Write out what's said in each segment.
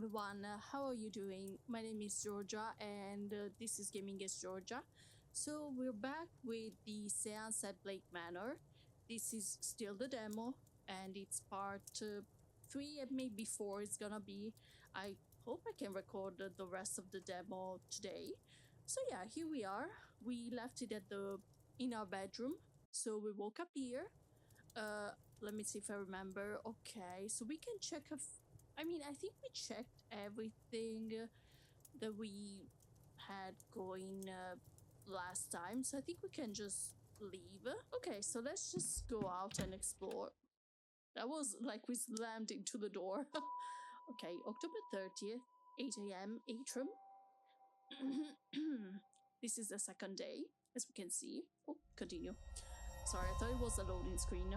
everyone, how are you doing? My name is Georgia and this is GamingAsGeorgia. So we're back with the Seance at Blake Manor. This is still the demo and it's part 3 and maybe 4 it's gonna be. I hope I can record the rest of the demo today. So yeah, here we are. We left it in our bedroom. So we woke up here. Let me see if I remember. Okay, so we can check if I think we checked everything that we had going last time, so I think we can just leave. Okay, so let's just go out and explore. That was like we slammed into the door. Okay, October 30th, 8 a.m. atrium. This is the second day, as we can see. Oh, continue. Sorry, I thought it was a loading screen.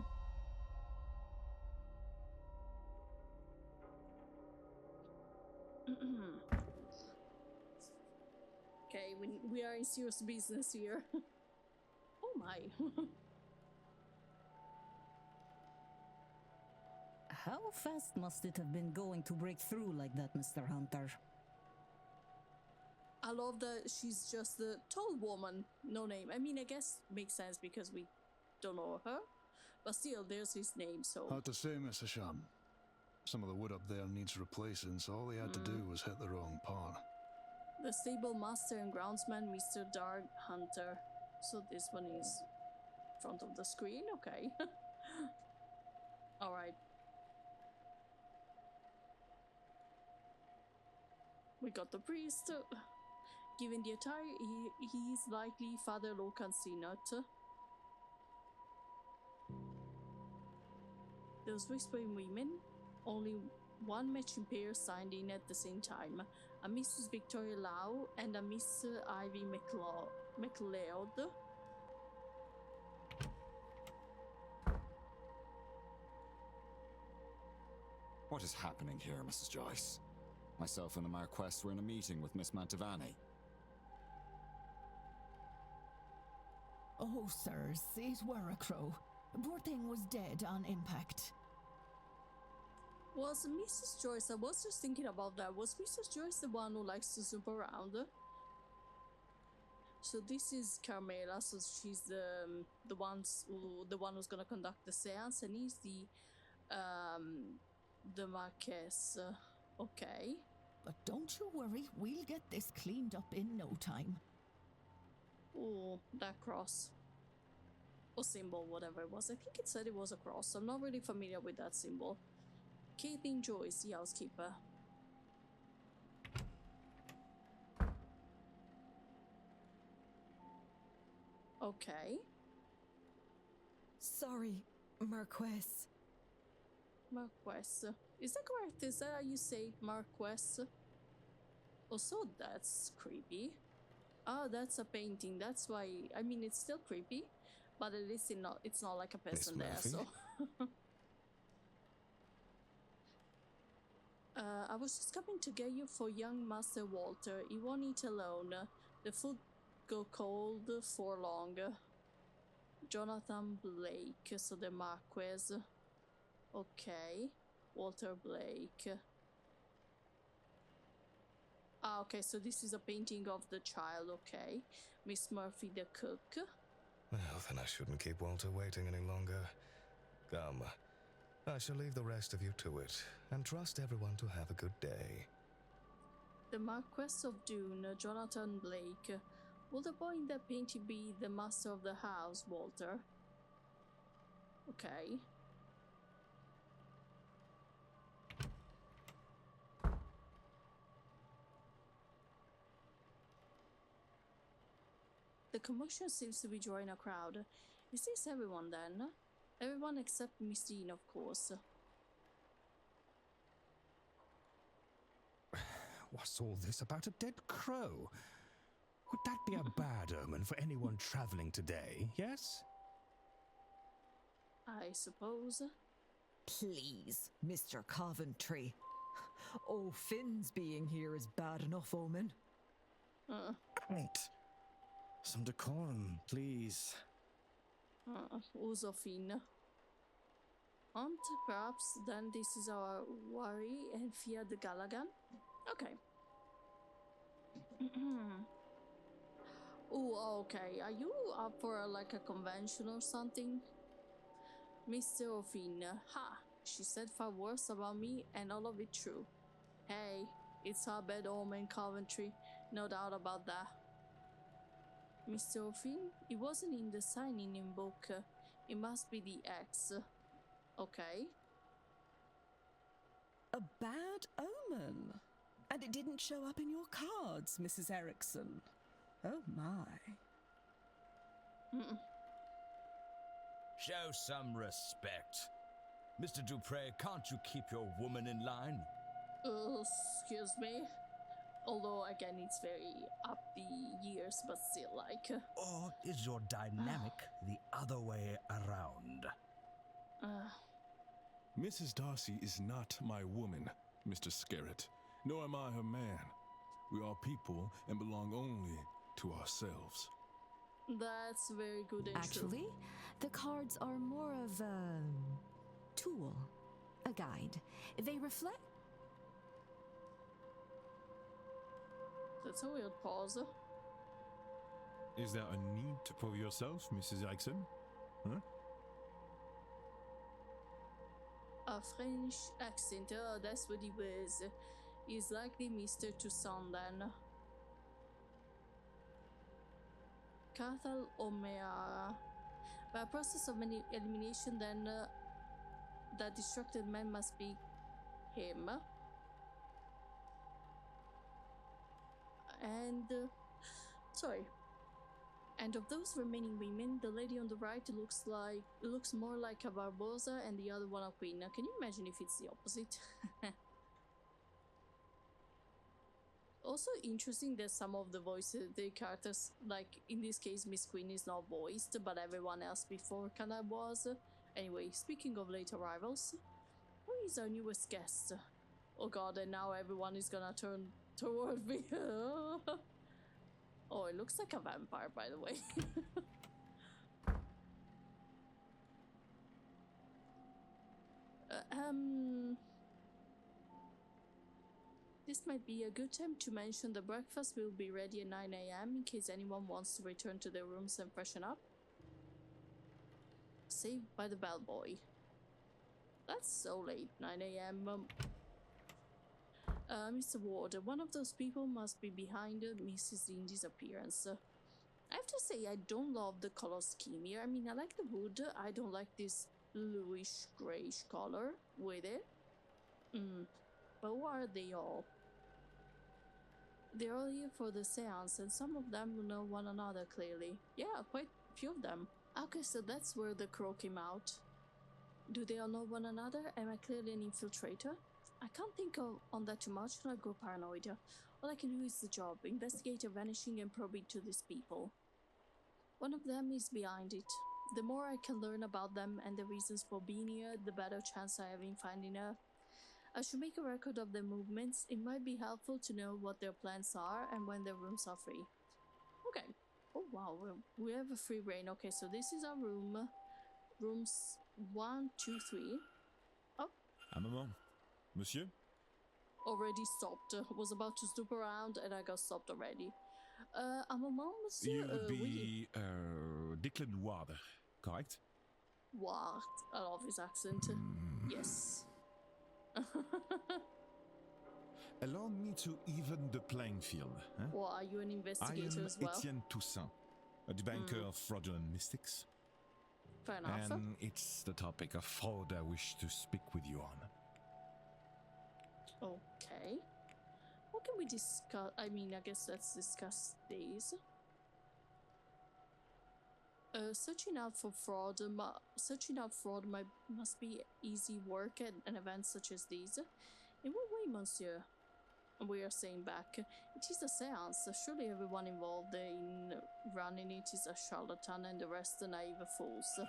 Okay, we are in serious business here. Oh my. How fast must it have been going to break through like that, Mr. Hunter? I love that she's just the tall woman, no name. I mean, I guess makes sense because we don't know her, but still, there's his name, so. Hard to say, Mr. Sham. Some of the wood up there needs replacing, so all they had to do was hit the wrong part. The stable master and groundsman, Mr. Dark Hunter. So this one is in front of the screen, okay. Alright. We got the priest. Given the attire, he is likely Father Locan Sinot. Those whispering women, only one matching pair signed in at the same time, a Mrs. Victoria Lau and a Miss Ivy McLeod. What is happening here, Mrs. Joyce? Myself and the Marquess were in a meeting with Miss Mantovani. Oh, sirs, it were a crow. Poor thing was dead on impact. Was Mrs. Joyce, I was just thinking about that, was Mrs. Joyce the one who likes to zoom around? So this is Carmela, so she's the one who's gonna conduct the seance, and he's the Marquess. Okay. But don't you worry, we'll get this cleaned up in no time. Oh, that cross. Or symbol, whatever it was. I think it said it was a cross. I'm not really familiar with that symbol. Caitlin Joyce, the housekeeper. Okay. Sorry, Marquess. Marquess. Is that correct? Is that how you say Marquess? Also, that's creepy. Oh, that's a painting. That's why. I mean, it's still creepy, but at least it's not like a person there. So. I was just coming to get you for young Master Walter. He won't eat alone. The food go cold for long. Jonathan Blake, so the Marquess. Okay. Walter Blake. Ah, okay, so this is a painting of the child, okay. Miss Murphy, the cook. Well, then I shouldn't keep Walter waiting any longer. Come, I shall leave the rest of you to it, and trust everyone to have a good day. The Marquess of Dune, Jonathan Blake. Will the boy in that painting be the master of the house, Walter? Okay. The commotion seems to be drawing a crowd. Is this everyone then? Everyone except Miss Dean, of course. What's all this about a dead crow? Would that be a bad omen for anyone traveling today, yes? I suppose. Please, Mr. Coventry. Oh, Finn's being here is bad enough omen. Right. Some decorum, please. Uso Finn. Aunt, perhaps then this is our worry and fear the Galagan? Okay. Oh, okay. Are you up for like a convention or something? Mr. O'Finn. Ha! She said far worse about me and all of it true. Hey, it's our bad omen, Coventry. No doubt about that. Mr. O'Finn? It wasn't in the signing-in book. It must be the X. Okay. A bad omen? And it didn't show up in your cards, Mrs. Erickson. Oh my. Show some respect. Mr. Dupre, can't you keep your woman in line? Excuse me. Although, again, it's very up the years, but still, like... Or is your dynamic the other way around? Mrs. Darcy is not my woman, Mr. Scarrett, nor am I her man. We are people and belong only to ourselves. That's very good and Actually, true. the cards are more of a tool, a guide. They reflect. That's a weird pause. Is there a need to prove yourself, Mrs. Erickson? Huh? A French accent, oh, that's what he was. He's likely Mr. Toussaint then. Cathal O'Meara. By a process of elimination, then that distracted man must be him. And sorry. And of those remaining women, the lady on the right looks more like a Barbosa and the other one a queen. Now, can you imagine if it's the opposite? Also interesting that some of the voices, the characters, like in this case Miss Queen is not voiced, but everyone else before kinda was. Anyway, speaking of late arrivals, who is our newest guest? Oh god, and now everyone is gonna turn toward me. Oh, it looks like a vampire, by the way. This might be a good time to mention the breakfast will be ready at 9 AM in case anyone wants to return to their rooms and freshen up. Saved by the bellboy. That's so late, 9 AM. Mr. Ward, one of those people must be behind Mrs. Dean's disappearance. I have to say, I don't love the color scheme here. I mean, I like the wood. I don't like this bluish grayish color with it. But who are they all? They're all here for the seance, and some of them know one another clearly. Yeah, quite a few of them. Okay, so that's where the crow came out. Do they all know one another? Am I clearly an infiltrator? I can't think on that too much, and I go paranoid. All I can do is the job, investigate their vanishing and probe into these people. One of them is behind it. The more I can learn about them and the reasons for being here, the better chance I have in finding her. I should make a record of their movements. It might be helpful to know what their plans are and when their rooms are free. Okay. Oh wow, we have a free reign. Okay, so this is our room. Rooms 1, 2, 3. Oh. Un moment. Monsieur? Already stopped. Was about to snoop around and I got stopped already. A moment, monsieur. You would be Declan Ward, correct? Ward. I love his accent. Yes. Allow me to even the playing field. Huh? Well, are you an investigator as well? I am Etienne Toussaint, a debunker of fraudulent mystics. Fair enough. And it's the topic of fraud I wish to speak with you on. Okay. What can we discuss? I mean, I guess let's discuss these. Searching out fraud must be easy work at an event such as these. In what way, monsieur? We are saying back, it is a seance. Surely everyone involved in running it is a charlatan and the rest are naive fools.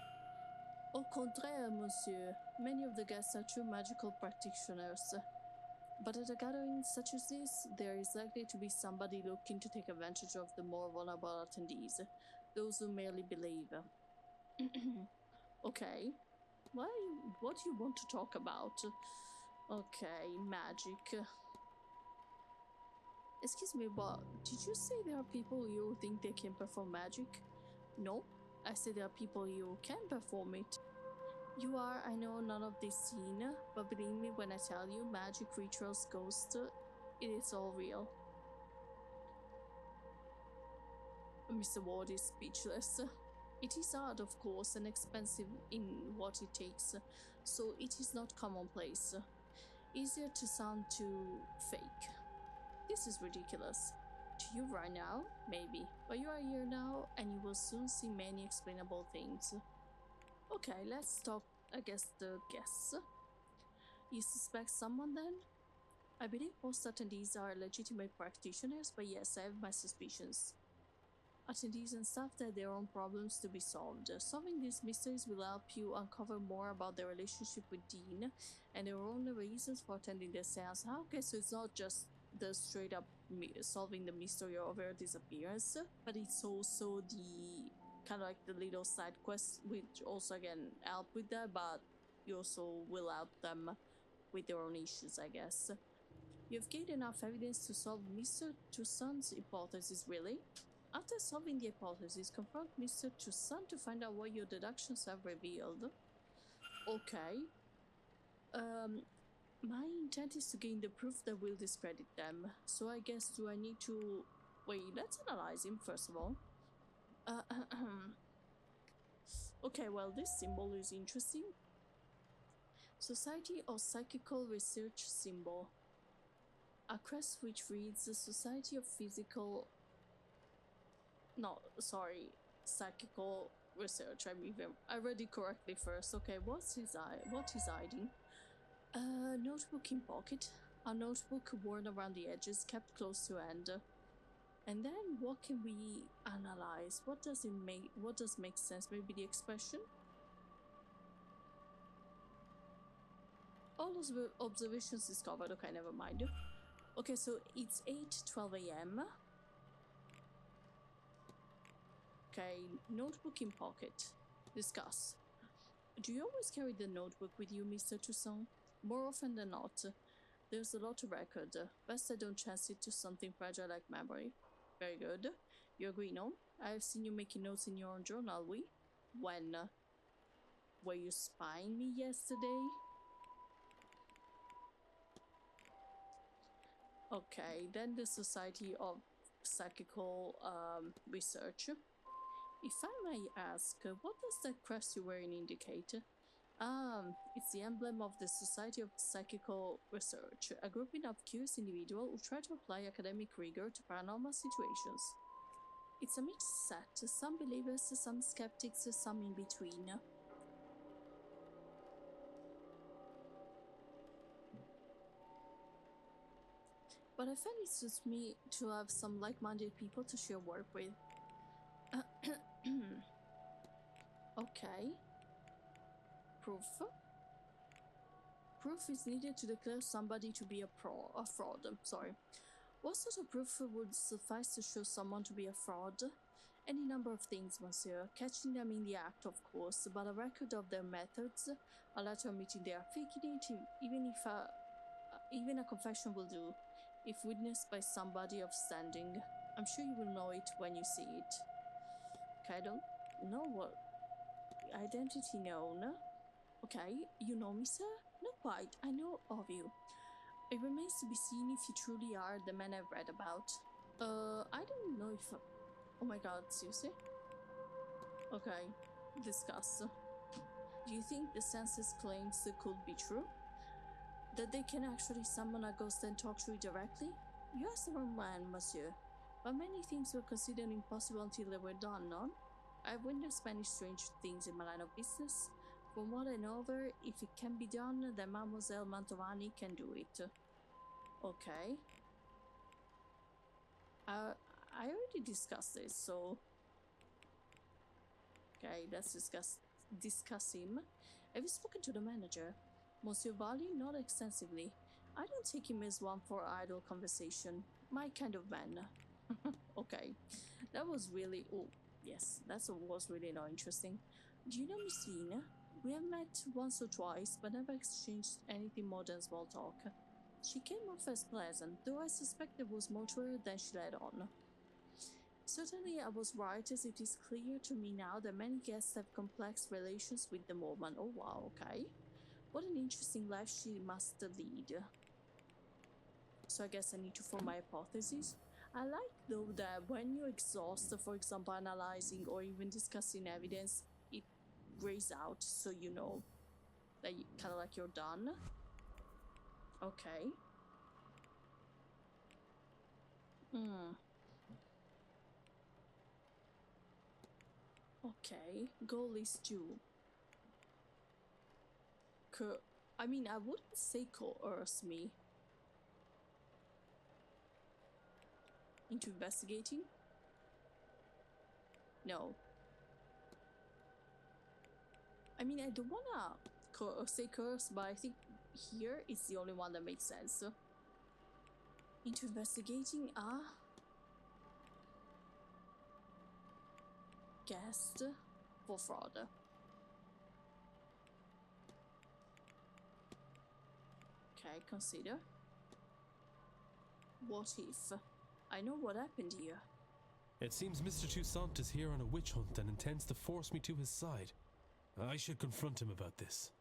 Au contraire, monsieur. Many of the guests are true magical practitioners. But at a gathering such as this, there is likely to be somebody looking to take advantage of the more vulnerable attendees. Those who merely believe. Okay. what do you want to talk about? Okay, magic. Excuse me, but did you say there are people you think they can perform magic? No, I said there are people you can perform it. You are, I know, none of this scene, but believe me when I tell you, magic, rituals, ghosts, it is all real. Mr. Ward is speechless. It is hard, of course, and expensive in what it takes, so it is not commonplace. Easier to sound too fake. This is ridiculous. To you right now, maybe, but you are here now, and you will soon see many explainable things. Okay, let's talk, I guess, the guests. You suspect someone then? I believe most attendees are legitimate practitioners, but yes, I have my suspicions. Attendees and staff have their own problems to be solved. Solving these mysteries will help you uncover more about their relationship with Dean and their own reasons for attending the seance. Okay, so it's not just the straight up solving the mystery of her disappearance, but it's also the kind of like the little side quests, which also again help with that, but you also will help them with their own issues, I guess. You've gained enough evidence to solve Mr. Toussaint's hypothesis, really? After solving the hypothesis, confront Mr. Toussaint to find out what your deductions have revealed. Okay. My intent is to gain the proof that will discredit them. So I guess do I need to... Wait, let's analyze him first of all. Okay, well, this symbol is interesting. Society of Psychical Research symbol. A crest which reads the Society of Physical... No, sorry, Psychical Research. I read it correctly first. Okay, what is hiding? Notebook in pocket. A notebook worn around the edges, kept close to hand. And then what can we analyze? What does make sense? Maybe the expression? All those observations discovered. Okay, never mind. Okay, so it's 8:12 a.m. Okay, notebook in pocket. Discuss. Do you always carry the notebook with you, Mr. Toussaint? More often than not. There's a lot to record. Best I don't chance it to something fragile like memory. Very good. You agree, no? I've seen you making notes in your own journal, When? Were you spying me yesterday? Okay, then the Society of Psychical Research. If I may ask, what does that crest you're wearing indicate? It's the emblem of the Society of Psychical Research, a grouping of curious individuals who try to apply academic rigor to paranormal situations. It's a mixed set, some believers, some skeptics, some in between. But I find it suits me to have some like-minded people to share work with. Okay. Proof. Proof is needed to declare somebody to be a fraud. Sorry. What sort of proof would suffice to show someone to be a fraud? Any number of things, monsieur. Catching them in the act, of course, but a record of their methods, a letter admitting they are faking it, even a confession will do, if witnessed by somebody of standing. I'm sure you will know it when you see it. Okay, I don't know what... Identity known. Okay, you know me, sir? Not quite. I know of you. It remains to be seen if you truly are the man I've read about. I don't know if... Oh my god, seriously? Okay, discuss. Do you think the census claims could be true? That they can actually summon a ghost and talk to it directly? You asked the wrong man, monsieur. But many things were considered impossible until they were done, no? I've witnessed many strange things in my line of business. From what I know of her, if it can be done, then Mademoiselle Mantovani can do it. Okay. I already discussed this, so... Okay, let's discuss him. Have you spoken to the manager? Monsieur Bali? Not extensively. I don't take him as one for idle conversation. My kind of man. Okay. That was really... Oh, yes, that was really not interesting. Do you know Miss Lina? We have met once or twice, but never exchanged anything more than small talk. She came off as pleasant, though I suspect there was more to her than she let on. Certainly I was right, as it is clear to me now that many guests have complex relations with the woman. Oh wow, okay. What an interesting life she must lead. So I guess I need to form my hypothesis. I like though that when you exhaust, for example, analyzing or even discussing evidence, it grays out so you know that kind of like you're done. Okay. Okay, goal is to I mean, I wouldn't say coerce me into investigating. No. I mean, I don't wanna say curse, but I think here is the only one that makes sense. Into investigating a guest for fraud. Okay, consider. What if? I know what happened here. It seems Mr. Toussaint is here on a witch hunt and intends to force me to his side. I should confront him about this.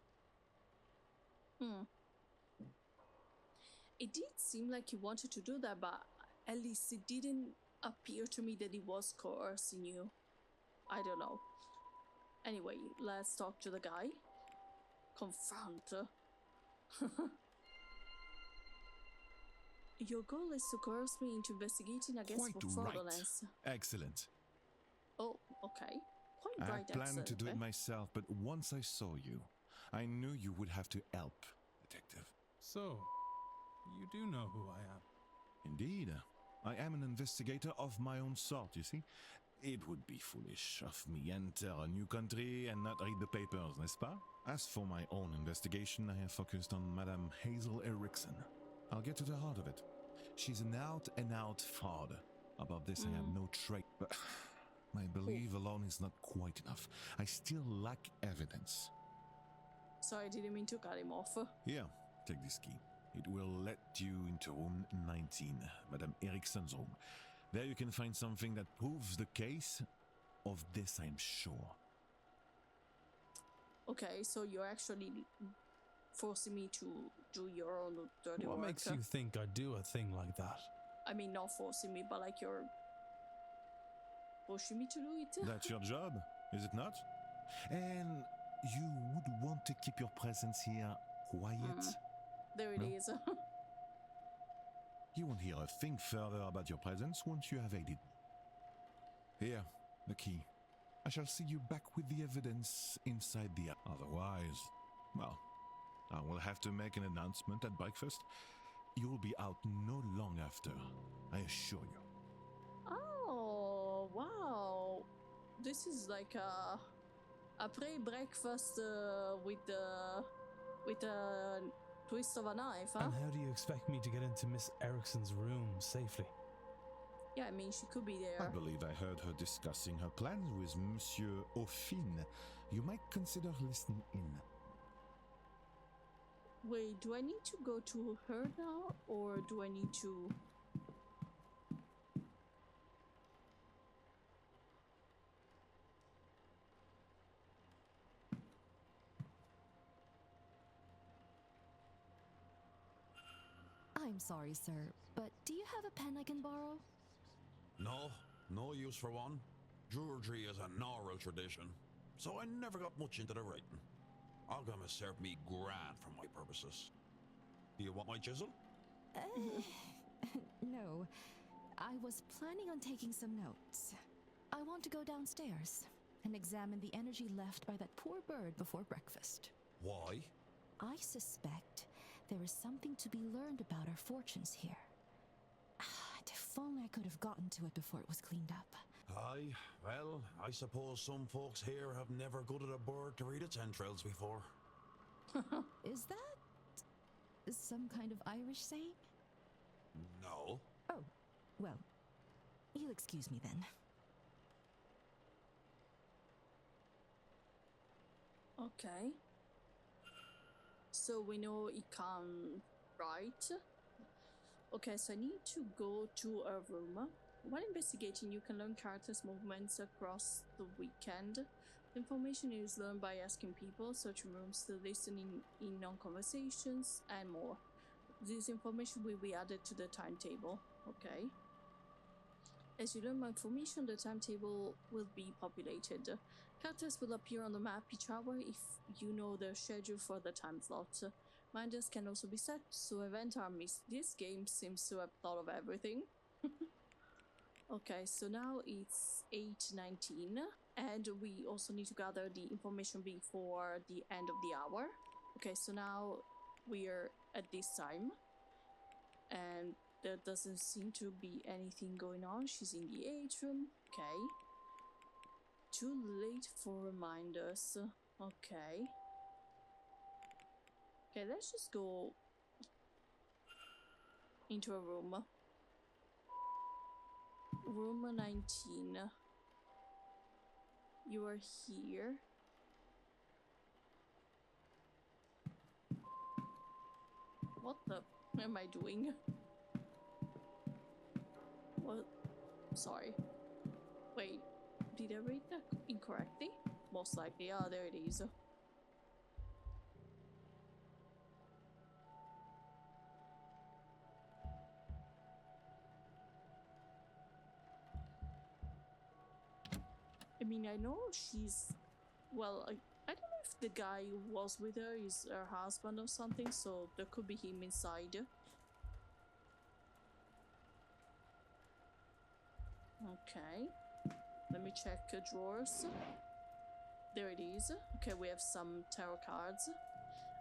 It did seem like he wanted to do that, but at least it didn't appear to me that he was coercing you. I don't know. Anyway, let's talk to the guy. Confront. Your goal is to coerce me into investigating a guest for fraudulence. Right. Excellent. Oh, okay. Quite I right, planned to do it okay. myself, but once I saw you, I knew you would have to help, Detective. So, you do know who I am? Indeed. I am an investigator of my own sort, you see. It would be foolish of me enter a new country and not read the papers, n'est-ce pas? As for my own investigation, I have focused on Madame Hazel Erickson. I'll get to the heart of it. She's an out-and-out fraud. About this, I have no trace, but my belief alone is not quite enough. I still lack evidence. Sorry, I didn't mean to cut him off. Here, take this key. It will let you into room 19, Madame Erickson's room. There you can find something that proves the case. Of this, I'm sure. Okay, so you're actually forcing me to do your own dirty work. What makes you think I'd do a thing like that? I mean, not forcing me, but like you're pushing me to do it. That's your job, is it not? And you would want to keep your presence here quiet? There it is. You won't hear a thing further about your presence once you have aided me. Here, the key. I shall see you back with the evidence inside the... Otherwise, well, I will have to make an announcement at breakfast. You will be out no long after, I assure you. Oh, wow. This is like a pre-breakfast with a twist of a knife, huh? And how do you expect me to get into Miss Erickson's room safely? Yeah, I mean, she could be there. I believe I heard her discussing her plans with Monsieur Aufin. You might consider listening in. Wait, do I need to go to her now, or do I need to... I'm sorry, sir, but do you have a pen I can borrow? No use for one. Georgie is an oral tradition, so I never got much into the writing. Alchemists serve me grand for my purposes. Do you want my chisel? No. I was planning on taking some notes. I want to go downstairs and examine the energy left by that poor bird before breakfast. Why? I suspect there is something to be learned about our fortunes here. If only I could have gotten to it before it was cleaned up. Aye, well, I suppose some folks here have never gutted a bird to read its entrails before. Is that some kind of Irish saying? No. Oh, well, you'll excuse me then. Okay. So we know it can't write. Okay, so I need to go to a room. While investigating, you can learn characters' movements across the weekend. The information is learned by asking people, searching rooms, listening in on conversations, and more. This information will be added to the timetable. Okay. As you learn more information, the timetable will be populated. Characters will appear on the map each hour if you know their schedule for the time slot. Reminders can also be set, so events are missed. This game seems to have thought of everything. Okay, so now it's 8:19, and we also need to gather the information before the end of the hour. Okay, so now we're at this time, and there doesn't seem to be anything going on. She's in the atrium. Okay. Too late for reminders. Okay. Okay, let's just go into a room. Room 19. You are here. What the am I doing? What? Sorry. Wait, did I read that incorrectly? Most likely. Ah, there it is. I mean, I know she's... Well, I don't know if the guy who was with her is her husband or something, so there could be him inside. Okay. Let me check drawers. There it is. Okay, we have some tarot cards.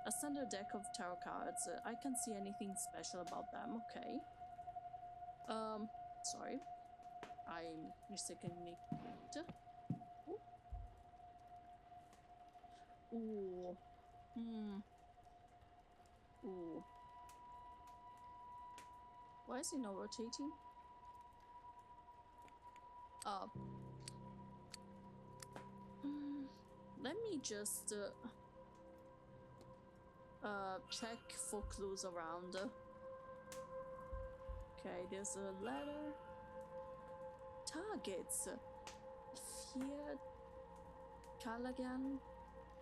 A standard deck of tarot cards. I can't see anything special about them. Okay. Sorry. I mistakenly clicked. Ooh. Ooh. Why is it not rotating? Let me just check for clues around. Okay, there's a letter. Targets. Fear Callaghan.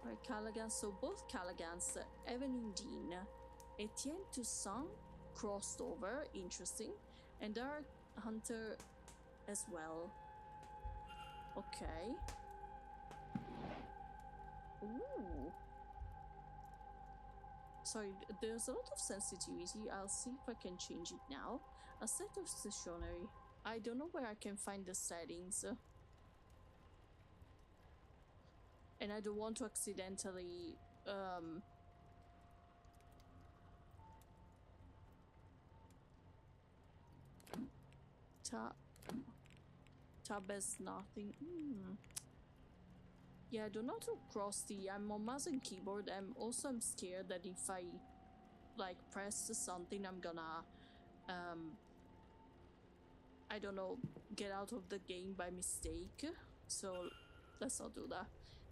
Right, Callaghan. So both Callaghan's, Evelyn Dean, Etienne Toussaint crossed over. Interesting. And Dark Hunter as well. Okay. Ooh. Sorry, there's a lot of sensitivity. I'll see if I can change it now. A set of stationery. I don't know where I can find the settings. And I don't want to accidentally tab as nothing. Yeah, I don't know how to cross the... I'm on mouse and keyboard. I'm scared that if I like press something, I'm gonna I don't know, get out of the game by mistake. So let's not do that.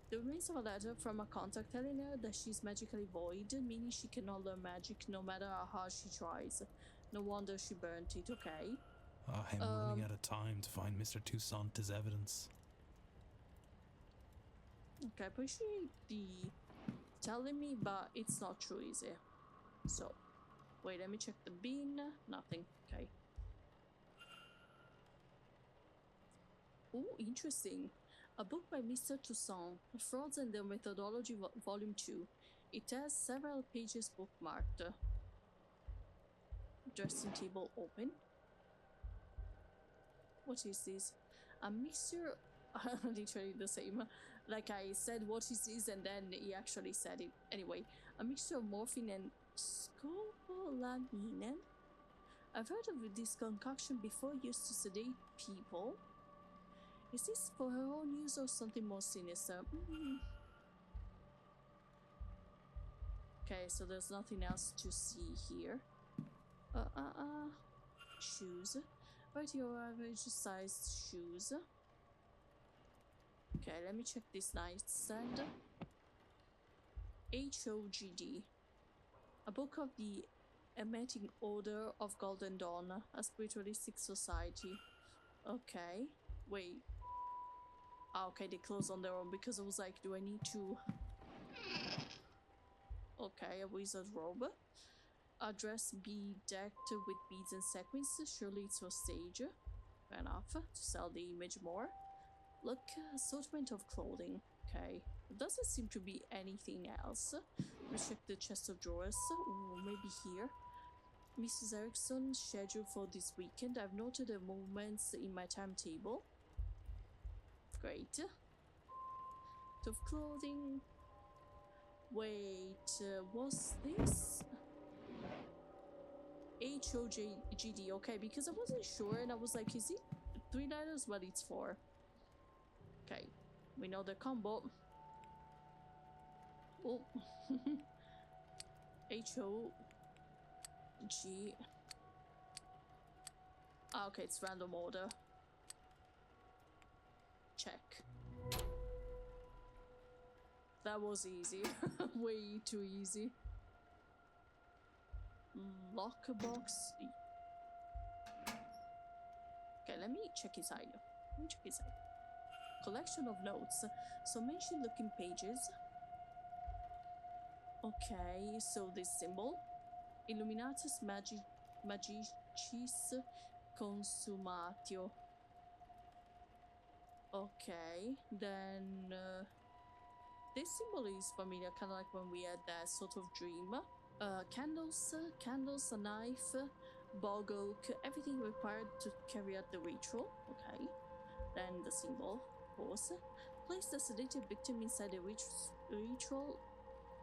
The remains of a letter from a contact telling her that she's magically void, meaning she cannot learn magic no matter how hard she tries. No wonder she burnt it. Okay. I'm running out of time to find Mr. Toussaint as evidence. Okay, I appreciate the telling me, but it's not true, is it? So, wait, let me check the bin. Nothing. Okay. Oh, interesting. A book by Mr. Toussaint, Frauds and Their Methodology, Volume 2. It has several pages bookmarked. Dressing table open. What is this? A mixture... literally the same. Like I said, what is this? And then he actually said it. Anyway, a mixture of morphine and scopolamine. I've heard of this concoction before, used to sedate people. Is this for her own use or something more sinister? Okay, so there's nothing else to see here. Shoes. Right, your average sized shoes. Okay, let me check this nightstand. HOGD. A book of the Emetic Order of Golden Dawn, a spiritualistic society. Okay. Wait. Ah, okay, they close on their own because I was like, do I need to... Okay, a wizard robe. A dress be decked with beads and sequins. Surely it's for stage. Fair enough. To sell the image more. Look, assortment of clothing. Okay. There doesn't seem to be anything else. Let's check the chest of drawers. Ooh, maybe here. Mrs. Erickson schedule for this weekend. I've noted the movements in my timetable. Great. Of clothing. Wait, what's this? HOGD, okay, because I wasn't sure and I was like, is it 3 letters? But it's 4. Okay, we know the combo. Oh, HOG. Ah, okay, it's random order. Check. That was easy. Way too easy. Locker box. Okay, let me check inside. Collection of notes. So mention looking pages. Okay, so this symbol. Illuminatus Magicis Consumatio. Okay, then this symbol is familiar, kind of like when we had that sort of dream. Candles, a knife, bog oak, everything required to carry out the ritual. Okay, then the symbol, of course. Place the sedated victim inside the ritual.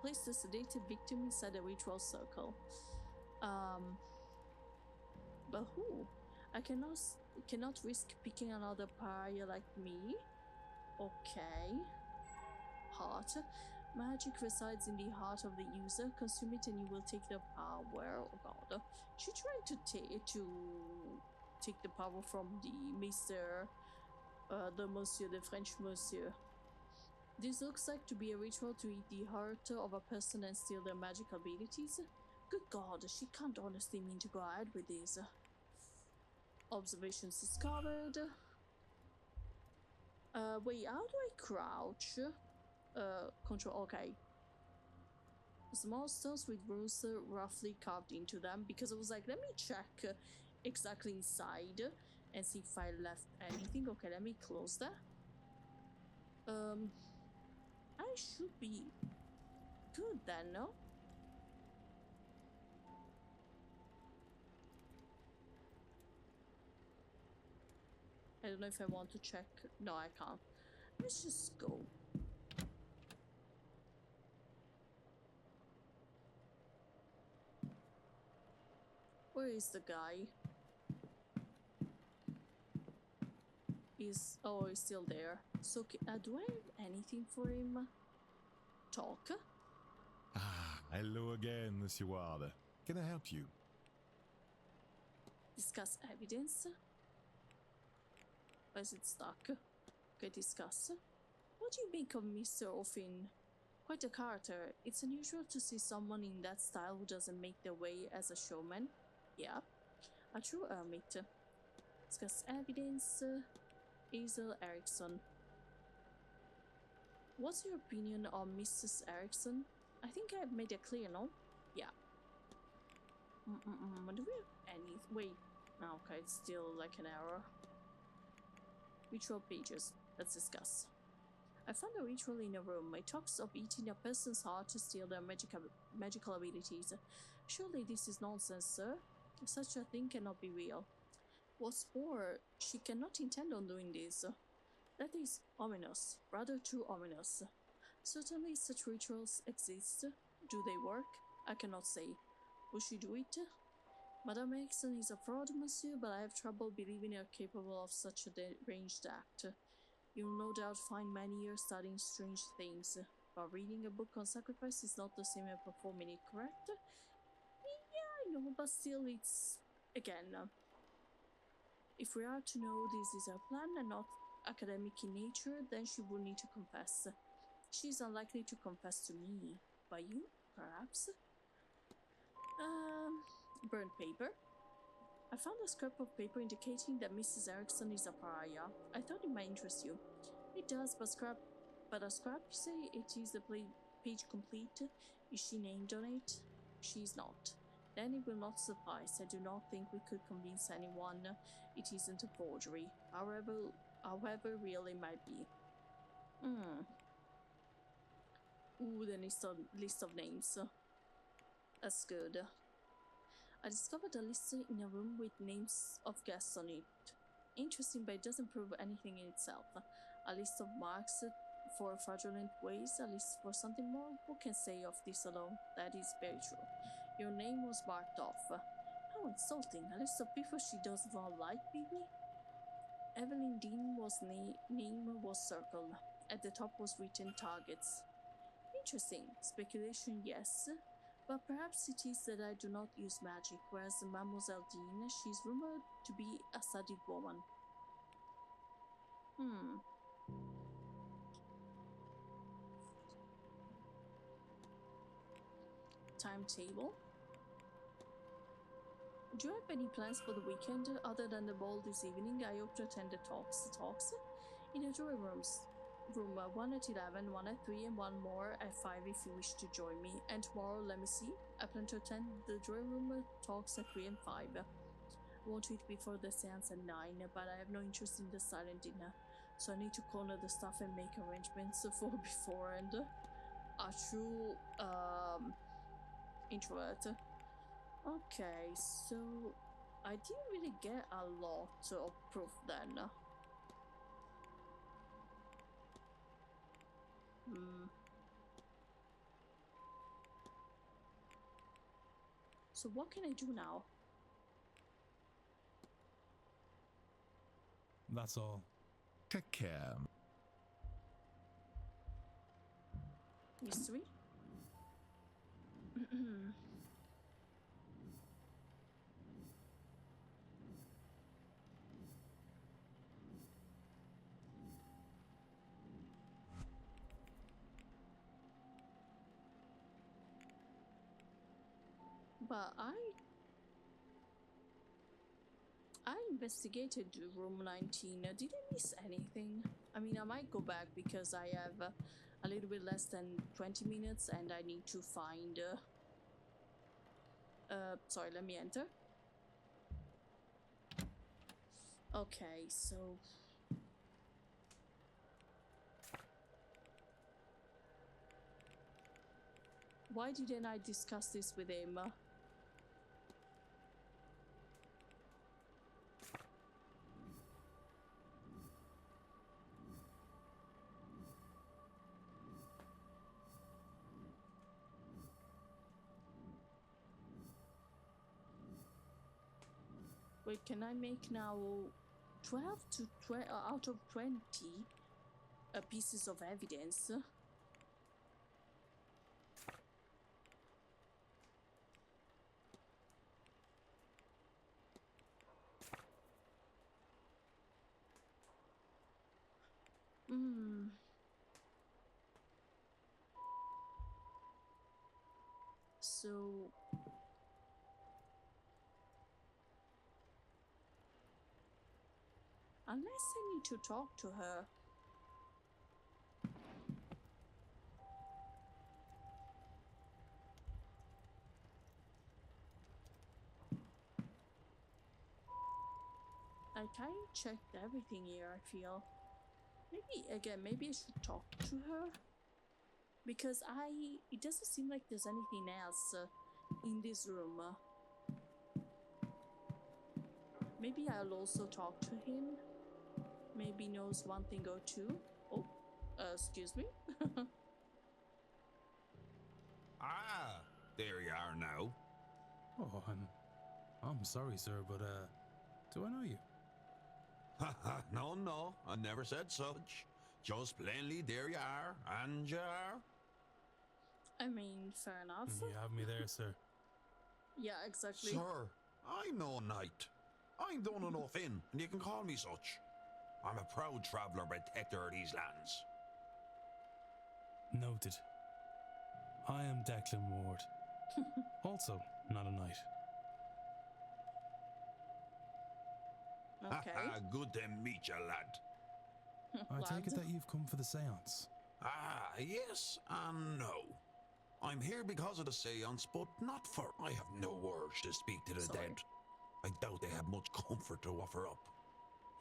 Place the sedated victim inside the ritual circle. But who? I cannot risk picking another pariah like me. Okay. Heart. Magic resides in the heart of the user. Consume it and you will take the power. Oh god. She tried to take the power from the monsieur, the French monsieur. This looks like to be a ritual to eat the heart of a person and steal their magic abilities. Good god, she can't honestly mean to go ahead with this. Observations discovered. Wait, how do I crouch? Control, okay. Small stones with runes roughly carved into them, because I was like, let me check exactly inside and see if I left anything. Okay, let me close that. I should be good then, no? I don't know if I want to check. No, I can't. Let's just go. Where is the guy? He's still there. So, do I have anything for him? Talk? Ah, hello again, Monsieur Ward. Can I help you? Discuss evidence? Why is it stuck? Okay, discuss. What do you make of Mr. Offin? Quite a character. It's unusual to see someone in that style who doesn't make their way as a showman. Yeah, a true hermit. Discuss evidence. Hazel Erickson. What's your opinion on Mrs. Erickson? I think I've made it clear, no? Yeah. Do we have any? Wait. No, okay, it's still like an error. Ritual pages. Let's discuss. I found a ritual in a room. It talks of eating a person's heart to steal their magical abilities. Surely this is nonsense, sir. Such a thing cannot be real. What's more, she cannot intend on doing this. That is ominous, rather too ominous. Certainly such rituals exist. Do they work? I cannot say. Will she do it? Madame Erickson is a fraud, monsieur, but I have trouble believing her capable of such a deranged act. You'll no doubt find many years studying strange things, but reading a book on sacrifice is not the same as performing it, correct? Yeah, I know, but still it's... Again, if we are to know this is her plan and not academic in nature, then she will need to confess. She is unlikely to confess to me. by you, perhaps. Burnt paper. I found a scrap of paper indicating that Mrs. Erickson is a pariah. I thought it might interest you. It does, but a scrap, you say? It is the page complete. Is she named on it? She is not. Then it will not suffice. I do not think we could convince anyone it isn't a forgery. However real it might be. Ooh, the list of names. That's good. I discovered a list in a room with names of guests on it. Interesting, but it doesn't prove anything in itself. A list of marks for fraudulent ways, a list for something more. Who can say of this alone? That is very true. Your name was marked off. How insulting. A list of people she does not like, maybe? Evelyn Dean name was circled. At the top was written targets. Interesting. Speculation, yes. But perhaps it is that I do not use magic, whereas Mademoiselle Dean, she is rumored to be a studied woman. Timetable. Do you have any plans for the weekend other than the ball this evening? I hope to attend the talks. In the jury rooms. Room 1 at 11, 1 at 3, and 1 more at 5 if you wish to join me. And tomorrow, let me see. I plan to attend the jury room talks at 3 and 5. I want to eat before the seance at 9, but I have no interest in the silent dinner. So I need to corner the stuff and make arrangements for beforehand. A true introvert. Okay, so I didn't really get a lot of proof then. So what can I do now? That's all. Take care. Mystery? But I investigated room 19. Did I miss anything? I mean, I might go back because I have a little bit less than 20 minutes and I need to find... sorry, let me enter. Okay, so... Why didn't I discuss this with him? Wait, can I make now 12 to 12 out of 20 pieces of evidence? So... Unless I need to talk to her. I kind of checked everything here, I feel. Maybe I should talk to her. Because it doesn't seem like there's anything else in this room. Maybe I'll also talk to him. Maybe he knows one thing or two. Oh, excuse me. Ah, there you are now. Oh, I'm sorry, sir, but do I know you? No, I never said such. Just plainly, there you are, and you are. I mean, fair enough. You have me there, sir. Yeah, exactly. Sir, I'm no knight. I'm done enough in, and you can call me such. I'm a proud traveller, protector of these lands. Noted. I am Declan Ward. Also, not a knight. Okay. Good to meet you, lad. I take it that you've come for the seance. Yes and no. I'm here because of the seance, but not for I have no urge to speak to the dead. I doubt they have much comfort to offer up.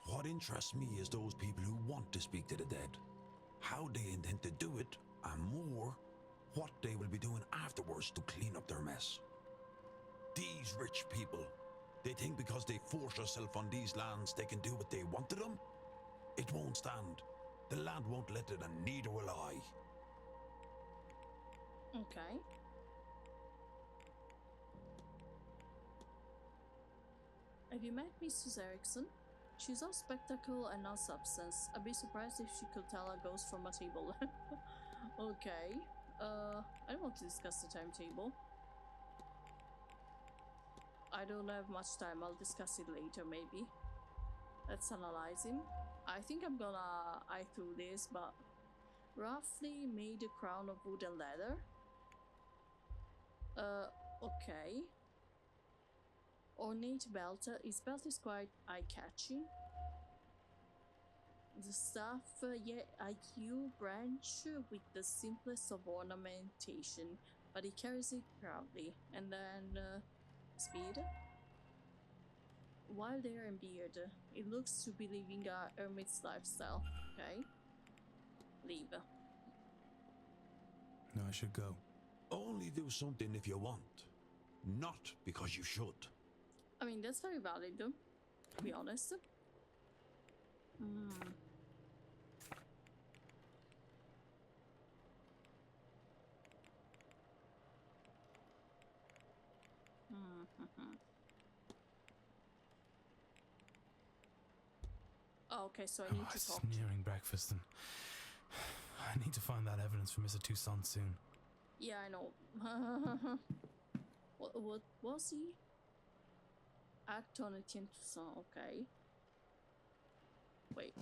What interests me is those people who want to speak to the dead, how they intend to do it, and more, what they will be doing afterwards to clean up their mess. These rich people, they think because they force themselves on these lands they can do what they want to them? It won't stand. The land won't let it, and neither will I. Okay. Have you met Mrs. Erickson? She's all spectacle and no substance. I'd be surprised if she could tell a ghost from a table. Okay. I don't want to discuss the timetable. I don't have much time. I'll discuss it later, maybe. Let's analyze him. I think I'm gonna eye through this, but roughly made a crown of wood and leather. Okay. Ornate belt. His belt is quite eye-catching. The staff, yeah, IQ branch with the simplest of ornamentation, but he carries it proudly. And then speed. Wild hair and beard. It looks to be living a hermit's lifestyle. Okay. Leave. No, I should go. Only do something if you want, not because you should. I mean, that's very valid, though, to be honest. Oh, okay, so I need to talk. It's nearing breakfast, and I need to find that evidence for Mr. Toussaint soon. Yeah, I know. What was he? Act on Etienne Toussaint, okay. Wait.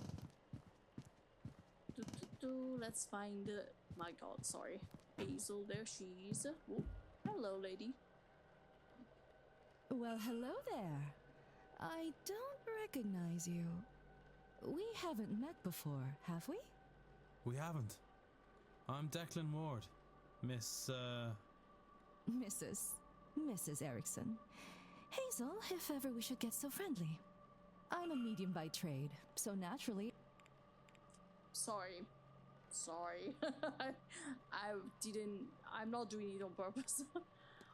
Let's find my god, sorry. Hazel, there she is. Ooh, hello, lady. Well, hello there. I don't recognize you. We haven't met before, have we? We haven't. I'm Declan Ward. Mrs. Erickson. Hazel, if ever we should get so friendly. I'm a medium by trade, so naturally... Sorry. I'm not doing it on purpose.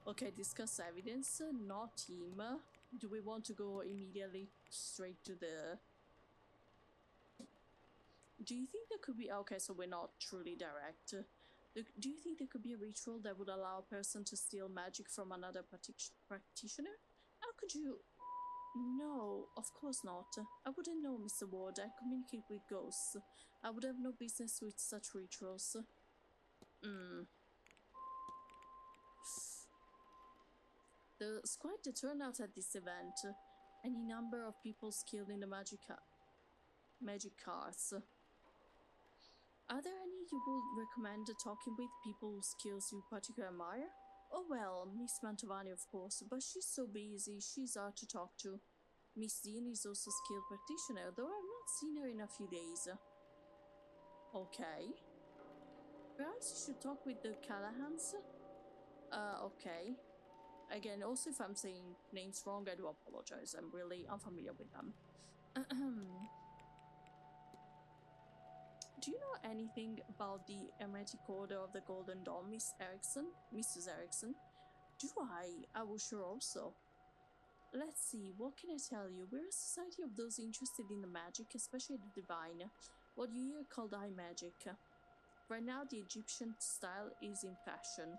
Okay, discuss evidence, not him. Do we want to go immediately straight to the... Do you think there could be... Okay, so we're not truly direct. Do you think there could be a ritual that would allow a person to steal magic from another practitioner? How could you... No, of course not. I wouldn't know, Mr. Ward. I communicate with ghosts. I would have no business with such rituals. There's quite the turnout at this event. Any number of people skilled in the magic arts. Are there any you would recommend talking with, people whose skills you particularly admire? Oh well, Miss Mantovani of course, but she's so busy, she's hard to talk to. Miss Dean is also a skilled practitioner, though I've not seen her in a few days. Okay. Perhaps you should talk with the Callahans? Okay. Again, also if I'm saying names wrong, I do apologize. I'm really unfamiliar with them. Do you know anything about the Hermetic Order of the Golden Dawn, Miss Erickson? Mrs. Erickson? Do I? I was sure also. Let's see, what can I tell you? We're a society of those interested in the magic, especially the divine. What you here call high magic. Right now, the Egyptian style is in fashion.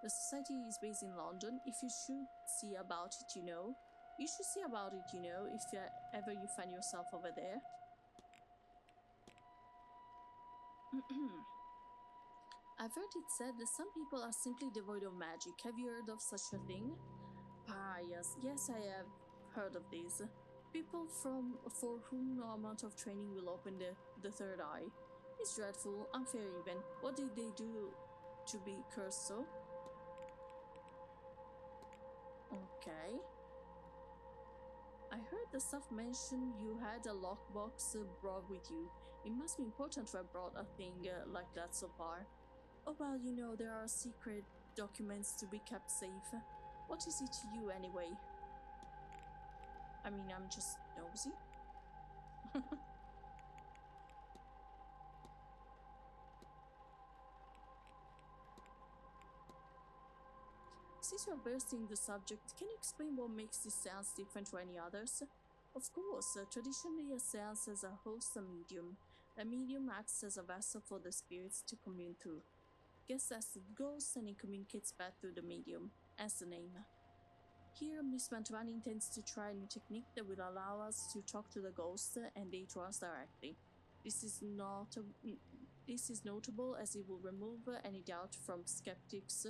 The society is based in London. If you should see about it, you know. You should see about it, you know, if ever you find yourself over there. I've heard it said that some people are simply devoid of magic. Have you heard of such a thing? Yes, I have heard of this. People for whom no amount of training will open the third eye. It's dreadful, unfair even. What did they do to be cursed. Okay. I heard the staff mention you had a lockbox brought with you. It must be important to have brought a thing like that so far. Oh well, you know, there are secret documents to be kept safe. What is it to you anyway? I mean, I'm just nosy. Since you're bursting the subject, can you explain what makes this seance different to any others? Of course, traditionally a seance has a host, a medium. A medium acts as a vessel for the spirits to commune through. Guest asks the ghost and it communicates back through the medium, as the name. Here, Miss Mantovani intends to try a new technique that will allow us to talk to the ghost and they to us directly. This is notable as it will remove any doubt from skeptics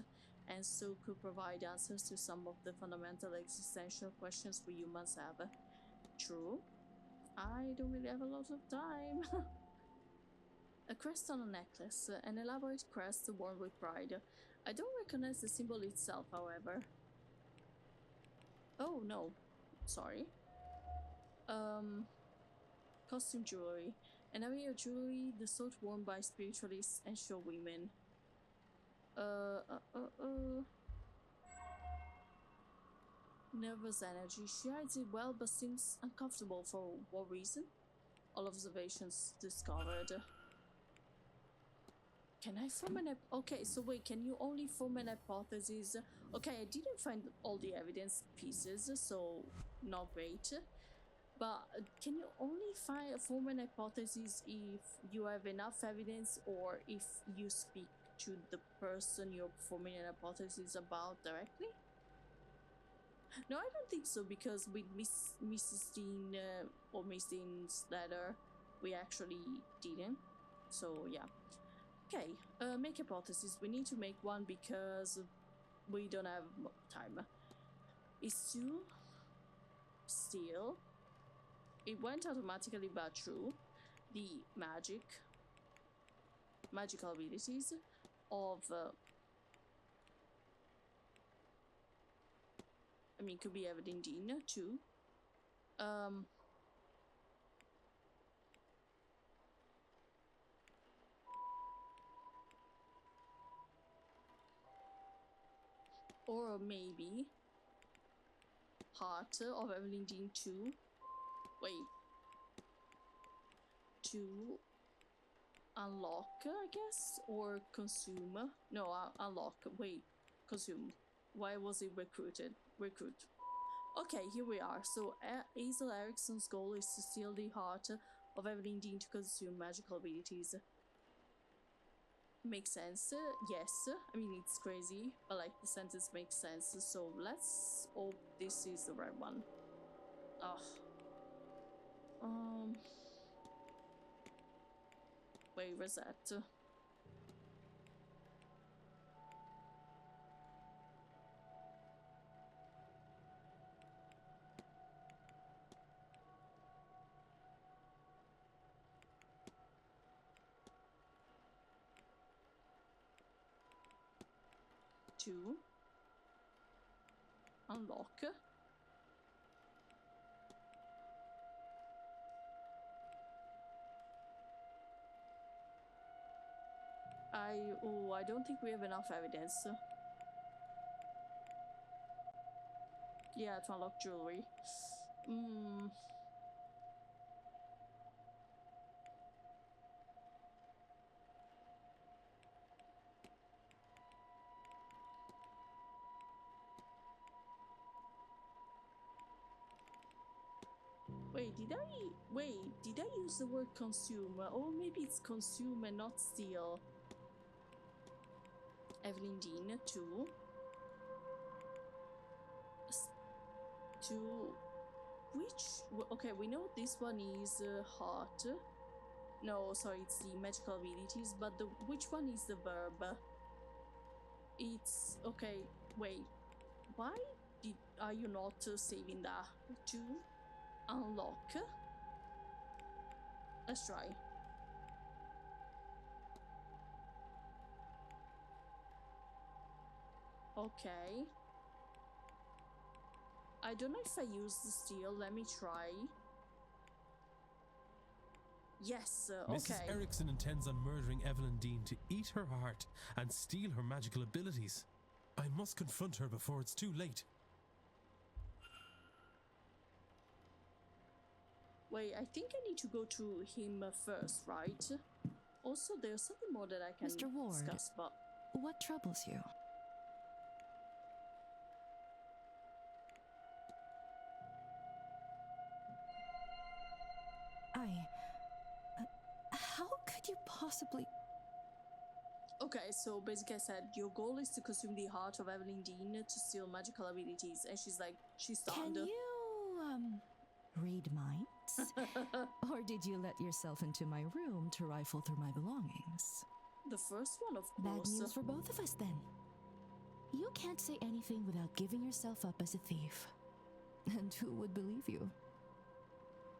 and so could provide answers to some of the fundamental existential questions we humans have. True. I don't really have a lot of time. A crest on a necklace, an elaborate crest worn with pride. I don't recognize the symbol itself, however. Oh, no. Sorry. Costume jewelry. An area of jewelry, the sort worn by spiritualists and show women. Nervous energy. She hides it well, but seems uncomfortable. For what reason? All observations discovered. Can I form an okay, so wait, can you only form an hypothesis? Okay, I didn't find all the evidence pieces, so not great. But can you only form an hypothesis if you have enough evidence or if you speak to the person you're forming an hypothesis about directly? No, I don't think so, because with Mrs. Dean or Miss Dean's letter, we actually didn't. So yeah. Okay, make hypothesis. We need to make one because we don't have time. Is 2 still? It went automatically, but true. The magical abilities of I mean, could be Evelyn Dean too. Or maybe Heart of Evelyn Dean 2. Wait. To unlock, I guess? Or consume? No, unlock. Wait. Consume. Why was it recruited? Recruit. Okay, here we are. So Hazel Erickson's goal is to steal the heart of Evelyn Dean to consume magical abilities. Makes sense. Yes. I mean, it's crazy, but like the sentence makes sense. So let's hope this is the right one. Ugh. Wait, reset. To unlock. I don't think we have enough evidence. Yeah, to unlock jewelry. Wait, did I use the word consume? Or maybe it's consume and not steal. Evelyn Dean, 2. Okay, we know this one is heart. No, sorry, it's the magical abilities, but which one is the verb? It's, okay, wait. Why are you not saving that? To unlock. Let's try. Okay. I don't know if I use the steel. Let me try. Yes, Mrs. okay. Erickson intends on murdering Evelyn Dean to eat her heart and steal her magical abilities. I must confront her before it's too late. Wait, I think I need to go to him first, right? Also, there's something more that I can Mr. Ward, discuss, but... What troubles you? How could you possibly... Okay, so basically I said, your goal is to consume the heart of Evelyn Dean to steal magical abilities, and she's like, she's stunned. Can you, read minds? Or did you let yourself into my room to rifle through my belongings? The first one, of Bad course. news for both of us, then. You can't say anything without giving yourself up as a thief. And who would believe you?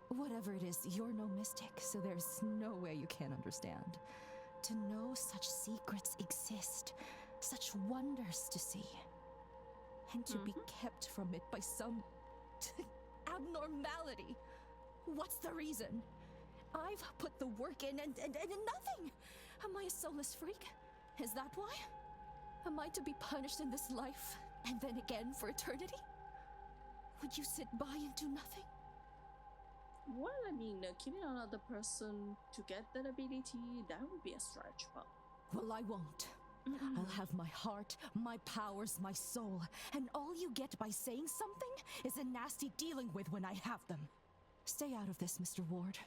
Whatever it is, you're no mystic, so there's no way you can't understand. To know such secrets exist, such wonders to see, and to be kept from it by some abnormality. What's the reason? I've put the work in and nothing. Am I a soulless freak? Is that why? Am I to be punished in this life and then again for eternity? Would you sit by and do nothing? Well, I mean, killing another person to get that ability, that would be a stretch, but... Well, I won't. I'll have my heart, my powers, my soul, and all you get by saying something is a nasty dealing with when I have them. Stay out of this, Mr. Ward,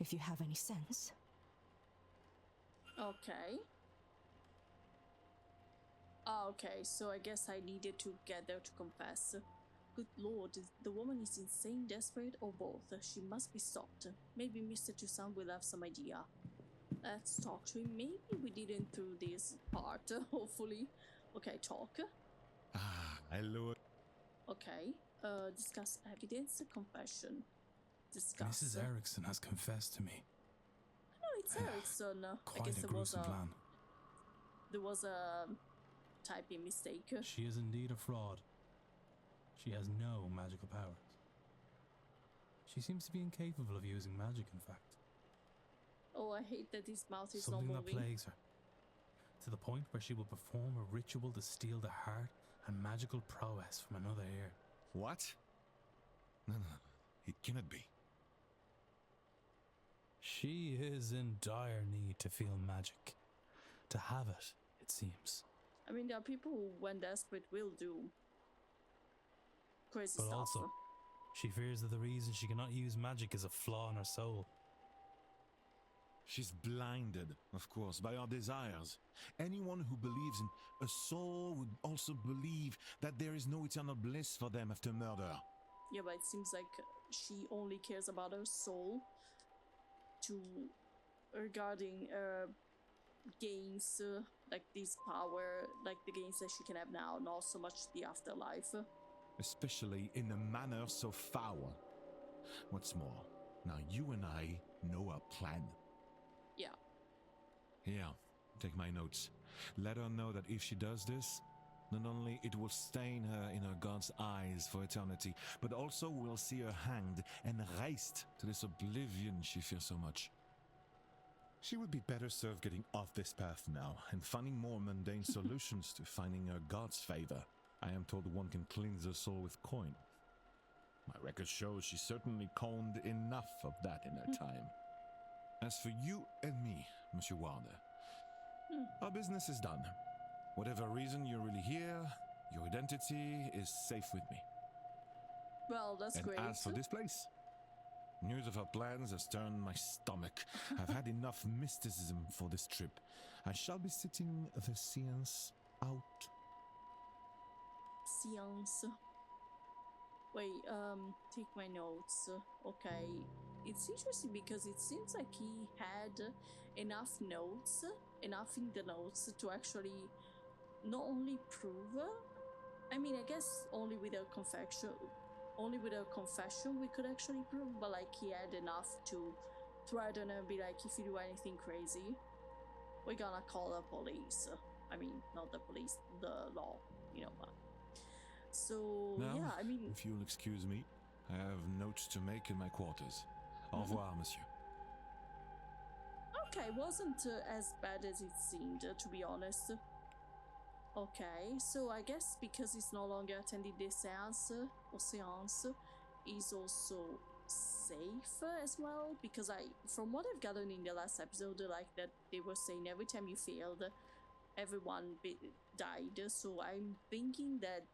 if you have any sense. Okay. Okay, so I guess I needed to get there to confess. Good lord, the woman is insane, desperate, or both. She must be stopped. Maybe Mr. Toussaint will have some idea. Let's talk to him. Maybe we didn't through this part, hopefully. Okay, talk. Hello. Okay, discuss evidence, confession. Discuss. Mrs. Erickson has confessed to me. No, it's Erickson. I Quite guess a gruesome plan. there was a typing mistake. She is indeed a fraud. She has no magical powers. She seems to be incapable of using magic, in fact. Oh, I hate that his mouth is Something not that moving. plagues her, to the point where she will perform a ritual to steal the heart and magical prowess from another ear. What? No, it cannot be. She is in dire need to feel magic. To have it, it seems. I mean, there are people who, when desperate, will do crazy But stuff. also, she fears that the reason she cannot use magic is a flaw in her soul. She's blinded, of course, by our desires. Anyone who believes in a soul would also believe that there is no eternal bliss for them after murder. Yeah, but it seems like she only cares about her soul regarding gains, like this power, like the gains that she can have now, not so much the afterlife. Especially in a manner so foul. What's more, now you and I know our plan. Yeah. Here, take my notes. Let her know that if she does this, not only it will stain her in her God's eyes for eternity, but also we'll see her hanged and raised to this oblivion she fears so much. She would be better served getting off this path now and finding more mundane solutions to finding her God's favor. I am told one can cleanse her soul with coin. My record shows she certainly coned enough of that in her time. As for you and me, Monsieur Warner, our business is done. Whatever reason you're really here, your identity is safe with me. Well, that's and great. As for this place, news of our plans has turned my stomach. I've had enough mysticism for this trip. I shall be sitting the Seance out. Seance. Wait, take my notes. Okay. It's interesting because it seems like he had enough notes, enough in the notes to actually not only prove, I mean, I guess only with a confession we could actually prove, but like he had enough to threaten and be like, if you do anything crazy, we're gonna call the police. I mean, not the police, the law. you know. So Now, yeah, I mean, if you'll excuse me, I have notes to make in my quarters. Au revoir, monsieur. Okay, wasn't as bad as it seemed, to be honest. Okay, so I guess because he's no longer attending the seance, he's also safe as well. Because from what I've gotten in the last episode, like that they were saying every time you failed, everyone died. So I'm thinking that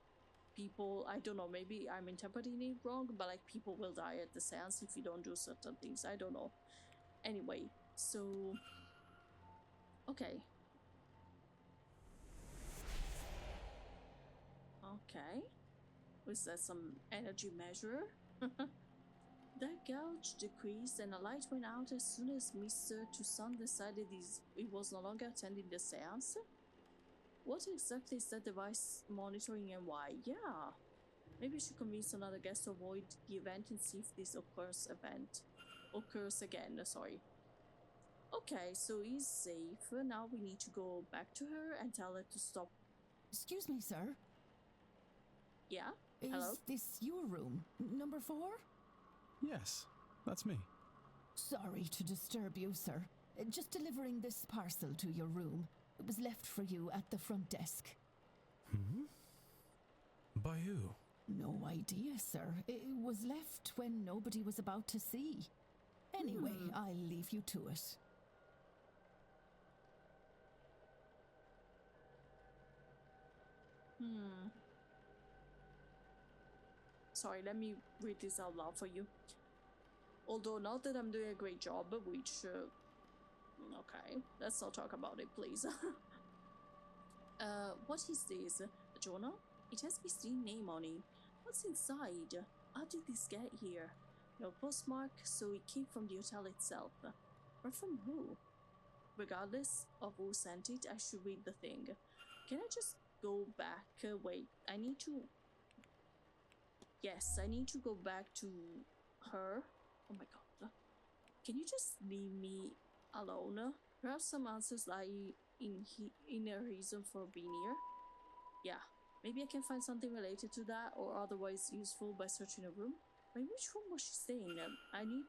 people, I don't know, maybe I'm interpreting it wrong, but like people will die at the seance if you don't do certain things. I don't know. Anyway, so okay. Okay. Was that some energy measure? The gouge decreased and a light went out as soon as Mr. Toussaint decided he was no longer attending the seance. What exactly is that device monitoring and why? Yeah. Maybe I should convince another guest to avoid the event and see if this occurs again, sorry. Okay, so he's safe. Now we need to go back to her and tell her to stop. Excuse me, sir. Yeah? Is Hello? this your room? Number 4? Yes, that's me. Sorry to disturb you, sir. Just delivering this parcel to your room. It was left for you at the front desk. Hmm? By who? No idea, sir. It was left when nobody was about to see. Anyway, I'll leave you to it. Sorry, let me read this out loud for you. Although not that I'm doing a great job, which... okay, let's not talk about it, please. What is this? A journal? It has Christine's name on it. What's inside? How did this get here? No postmark, so it came from the hotel itself. Or from who? Regardless of who sent it, I should read the thing. Can I just go back? Wait, I need to... Yes, I need to go back to her. Oh my god. Can you just leave me alone? Perhaps some answers lie in a reason for being here. Yeah, maybe I can find something related to that or otherwise useful by searching a room. But in which room was she staying? I need...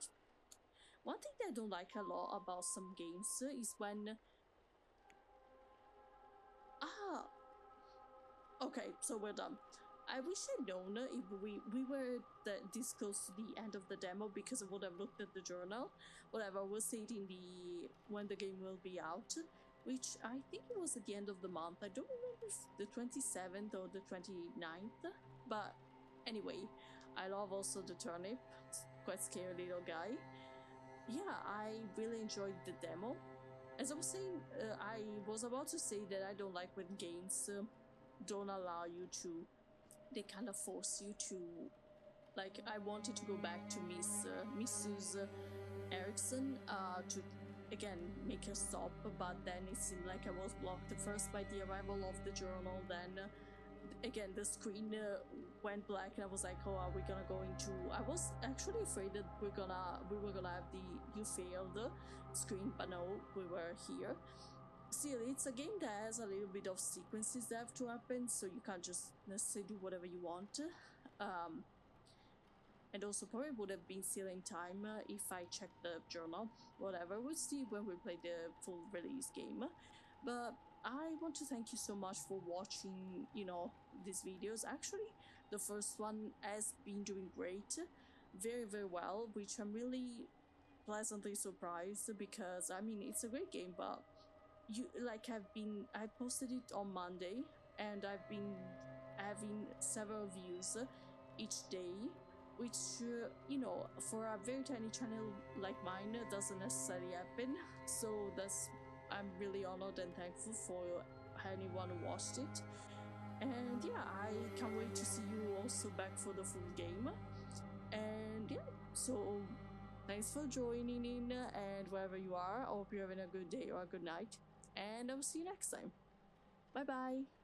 One thing that I don't like a lot about some games is when... Okay, so we're done. I wish I'd known if we were this close to the end of the demo because I would have looked at the journal. Whatever, we'll see it in when the game will be out, which I think it was at the end of the month. I don't remember if the 27th or the 29th, but anyway, I love also the turnip. It's quite scary little guy. Yeah, I really enjoyed the demo. As I was saying, I was about to say that I don't like when games don't allow you to... They kind of force you to... Like, I wanted to go back to Mrs. Erickson to, again, make her stop, but then it seemed like I was blocked first by the arrival of the journal, then again the screen went black and I was like, oh, are we gonna go into... I was actually afraid that we were gonna have the you failed screen, but no, we were here. Still, it's a game that has a little bit of sequences that have to happen, so you can't just necessarily do whatever you want. And also probably would have been still in time if I checked the journal. Whatever, we'll see when we play the full release game. But I want to thank you so much for watching, these videos. Actually, the first one has been doing great, very, very well, which I'm really pleasantly surprised because, I mean, it's a great game, but I posted it on Monday and I've been having several views each day, which for a very tiny channel like mine doesn't necessarily happen. So I'm really honored and thankful for anyone who watched it. And yeah, I can't wait to see you also back for the full game. And yeah, so thanks for joining in, and wherever you are, I hope you're having a good day or a good night. And I will see you next time. Bye bye.